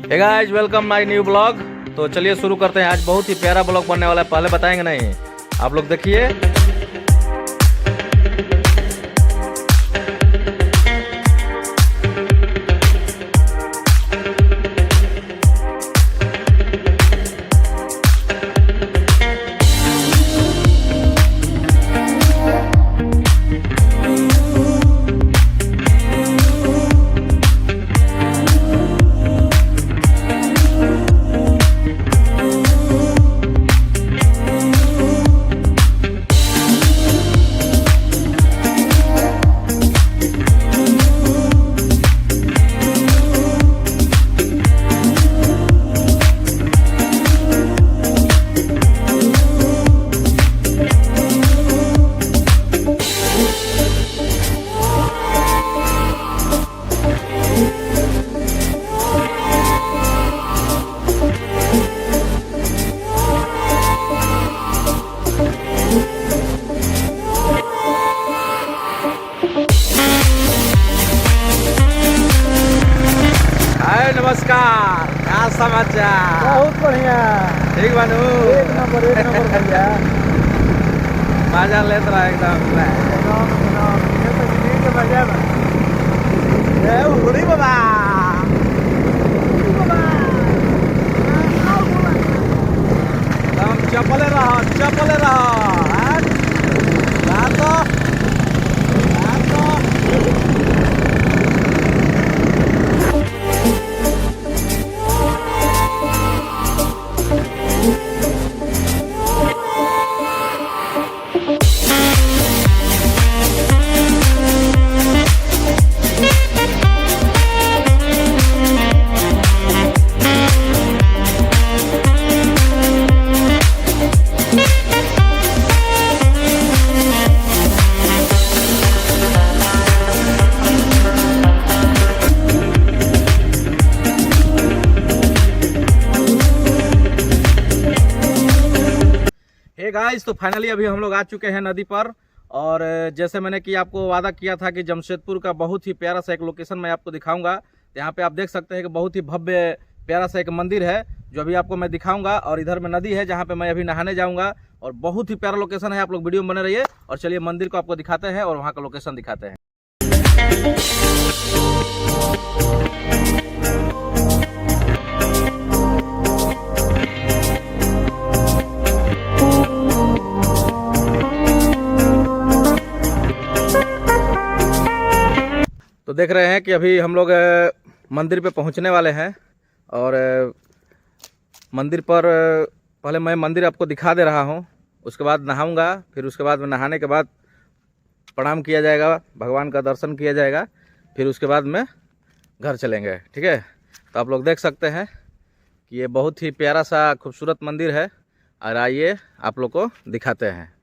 Hey guys, welcome my new blog. तो चलिए शुरू करते हैं। आज बहुत ही प्यारा ब्लॉग बनने वाला है, पहले बताएंगे नहीं, आप लोग देखिए। नमस्कार, क्या समाचार? बहुत बढ़िया। ठीक बानू? एक नंबर भैया। मजा लेत रहा एकदम। मजा उड़ी बाबा, एकदम चपले रहो, चपले रहो। गाइस, तो फाइनली अभी हम लोग आ चुके हैं नदी पर। और जैसे मैंने कि आपको वादा किया था कि जमशेदपुर का बहुत ही प्यारा सा एक लोकेशन मैं आपको दिखाऊंगा। तो यहाँ पे आप देख सकते हैं कि बहुत ही भव्य प्यारा सा एक मंदिर है जो अभी आपको मैं दिखाऊंगा। और इधर में नदी है जहाँ पे मैं अभी नहाने जाऊंगा। और बहुत ही प्यारा लोकेशन है, आप लोग वीडियो में बने रहिए। और चलिए मंदिर को आपको दिखाते हैं और वहाँ का लोकेशन दिखाते हैं। तो देख रहे हैं कि अभी हम लोग मंदिर पे पहुंचने वाले हैं। और मंदिर पर पहले मैं मंदिर आपको दिखा दे रहा हूं, उसके बाद नहाऊंगा। फिर उसके बाद में नहाने के बाद प्रणाम किया जाएगा, भगवान का दर्शन किया जाएगा। फिर उसके बाद में घर चलेंगे, ठीक है। तो आप लोग देख सकते हैं कि ये बहुत ही प्यारा सा खूबसूरत मंदिर है। और आइए आप लोग को दिखाते हैं।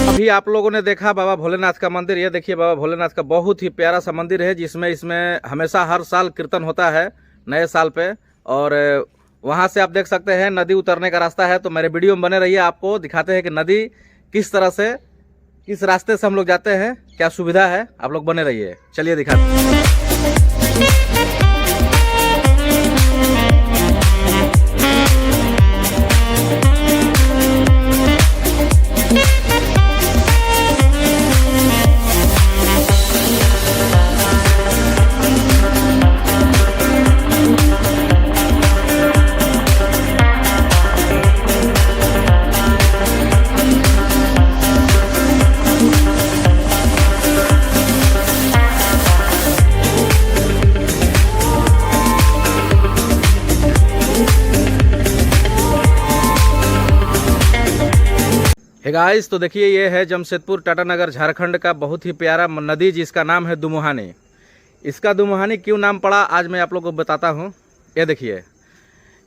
अभी आप लोगों ने देखा बाबा भोलेनाथ का मंदिर। ये देखिए बाबा भोलेनाथ का बहुत ही प्यारा सा मंदिर है, जिसमें इसमें हमेशा हर साल कीर्तन होता है नए साल पे। और वहां से आप देख सकते हैं नदी उतरने का रास्ता है। तो मेरे वीडियो में बने रहिए, आपको दिखाते हैं कि नदी किस तरह से, किस रास्ते से हम लोग जाते हैं, क्या सुविधा है। आप लोग बने रहिए, चलिए दिखाते हैं। गाइस तो देखिए ये है जमशेदपुर टाटानगर झारखंड का बहुत ही प्यारा नदी जिसका नाम है दुमुहानी। इसका दुमुहानी क्यों नाम पड़ा आज मैं आप लोगों को बताता हूँ। ये देखिए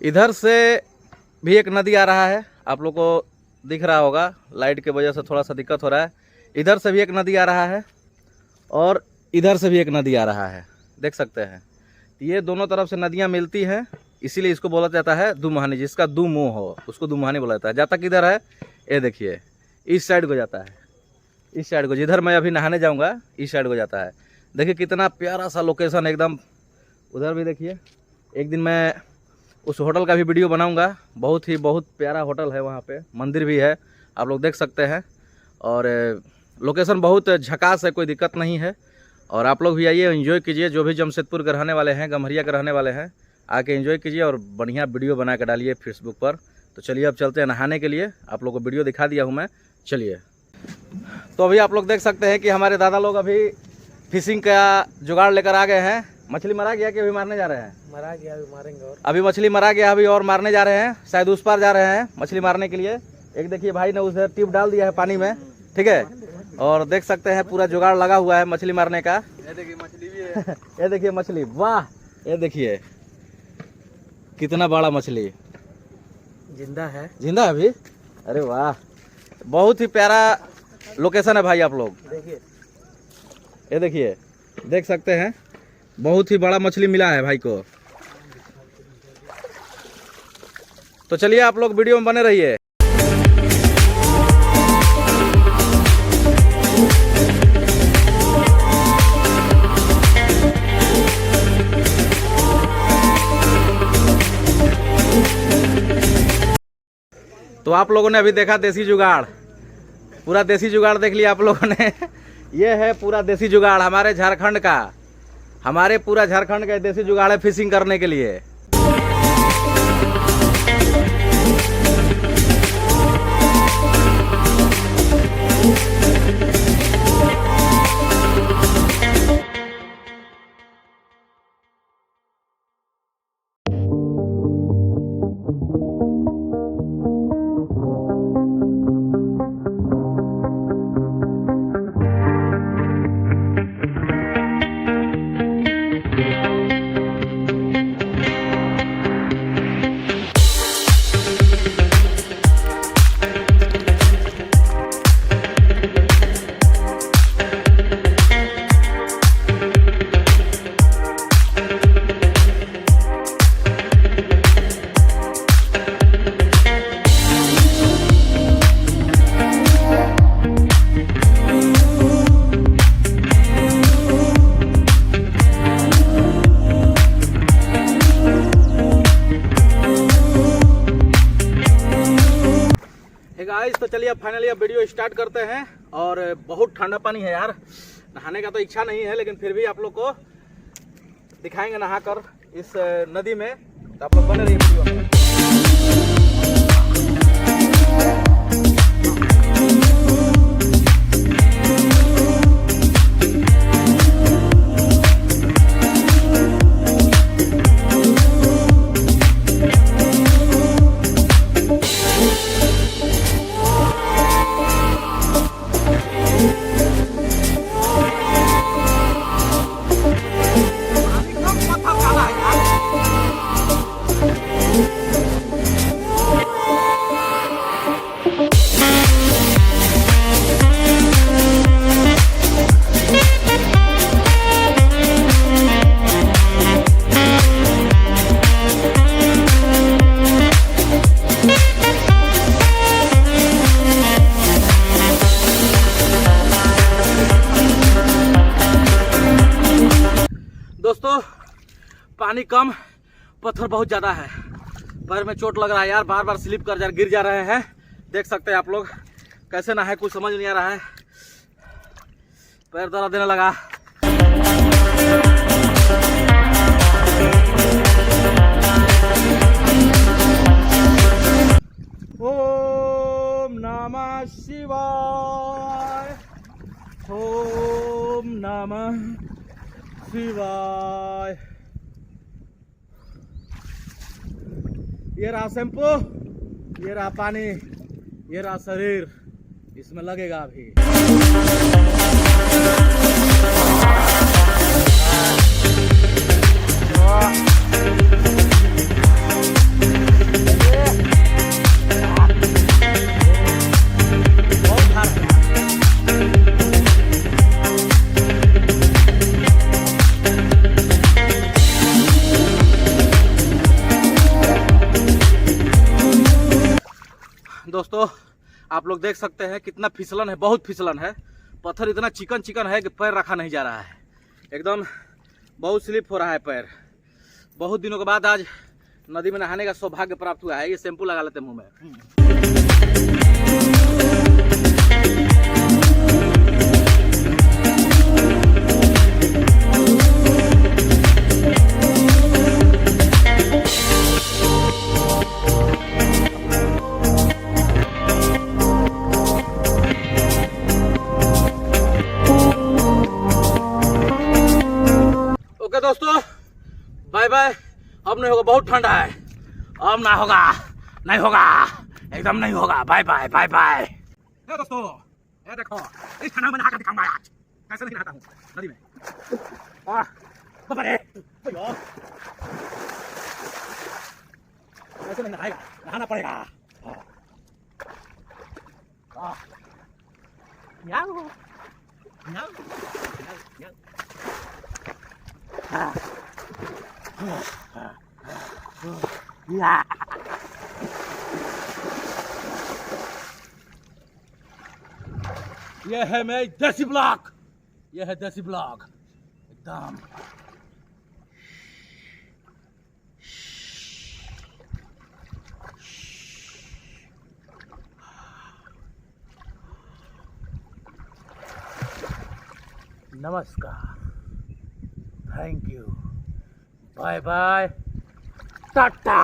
इधर से भी एक नदी आ रहा है, आप लोग को दिख रहा होगा, लाइट की वजह से थोड़ा सा दिक्कत हो रहा है। इधर से भी एक नदी आ रहा है और इधर से भी एक नदी आ रहा है, देख सकते हैं। ये दोनों तरफ से नदियाँ मिलती हैं, इसीलिए इसको बोला जाता है दुमुहानी। जिसका दो मुँह हो उसको दुमुहानी बोला जाता है। जहाँ तक इधर है ये देखिए इस साइड को जाता है, इस साइड को, जिधर मैं अभी नहाने जाऊंगा इस साइड को जाता है। देखिए कितना प्यारा सा लोकेशन एकदम। उधर भी देखिए, एक दिन मैं उस होटल का भी वीडियो बनाऊंगा। बहुत प्यारा होटल है, वहाँ पे मंदिर भी है, आप लोग देख सकते हैं। और लोकेशन बहुत झकास है, कोई दिक्कत नहीं है। और आप लोग भी आइए, एंजॉय कीजिए। जो भी जमशेदपुर के रहने वाले हैं, गम्हरिया के रहने वाले हैं, आके एंजॉय कीजिए और बढ़िया वीडियो बना के डालिए फेसबुक पर। तो चलिए अब चलते हैं नहाने के लिए। आप लोग को वीडियो दिखा दिया हूँ मैं, चलिए। तो अभी आप लोग देख सकते हैं कि हमारे दादा लोग अभी फिशिंग का जुगाड़ लेकर आ गए हैं। मछली मरा गया कि अभी मारने जा रहे हैं? मरा गया, अभी मारेंगे। और अभी मछली मरा गया, अभी और मारने जा रहे हैं। शायद उस पार जा रहे हैं मछली मारने के लिए। एक देखिए भाई ने उधर टिप डाल दिया है पानी में, ठीक है। और देख सकते हैं पूरा जुगाड़ लगा हुआ है मछली मारने का। ये देखिए मछली भी है। ये देखिए मछली, वाह! ये देखिए कितना बड़ा मछली, जिंदा है, जिंदा है अभी। अरे वाह, बहुत ही प्यारा लोकेशन है भाई। आप लोग देखिए, ये देखिए, देख सकते हैं बहुत ही बड़ा मछली मिला है भाई को। तो चलिए आप लोग वीडियो में बने रहिए। तो आप लोगों ने अभी देखा देसी जुगाड़, पूरा देसी जुगाड़ देख लिया आप लोगों ने। ये है पूरा देसी जुगाड़ हमारे झारखंड का, हमारे पूरा झारखंड का देसी जुगाड़ है फिशिंग करने के लिए। गाइस तो चलिए अब फाइनली अब वीडियो स्टार्ट करते हैं। और बहुत ठंडा पानी है यार, नहाने का तो इच्छा नहीं है, लेकिन फिर भी आप लोग को दिखाएंगे नहाकर इस नदी में। तो आप लोग बने रहिए वीडियो में। दोस्तों पानी कम, पत्थर बहुत ज़्यादा है, पैर में चोट लग रहा है यार, बार बार स्लिप कर गिर जा रहे हैं। देख सकते हैं आप लोग कैसे नहाए, कुछ समझ नहीं आ रहा है, पैर दर्द देने लगा। ओम नमः शिवाय, ओम नमः शिवाय। ये रहा शैम्पू, ये रहा पानी, ये रहा शरीर, इसमें लगेगा अभी। दोस्तों आप लोग देख सकते हैं कितना फिसलन है, बहुत फिसलन है। पत्थर इतना चिकन चिकन है कि पैर रखा नहीं जा रहा है, एकदम बहुत स्लिप हो रहा है पैर। बहुत दिनों के बाद आज नदी में नहाने का सौभाग्य प्राप्त हुआ है। ये शैम्पू लगा लेते हैं मुंह में। ओके दोस्तों, बाय बाय। अब नहीं होगा, बहुत ठंडा है, अब ना होगा, नहीं होगा, एकदम नहीं होगा। Bye bye bye bye. दोस्तों ये देखो, इस ठंडा में नहाकर दिखाऊंगा आज कैसे नहीं नहाता हूँ नदी में। कैसे नहीं नहाएगा, नहाना पड़ेगा। ये है मेरी देसी ब्लॉग, ये है देसी ब्लॉग एकदम। नमस्कार, thank you, bye bye, Tata.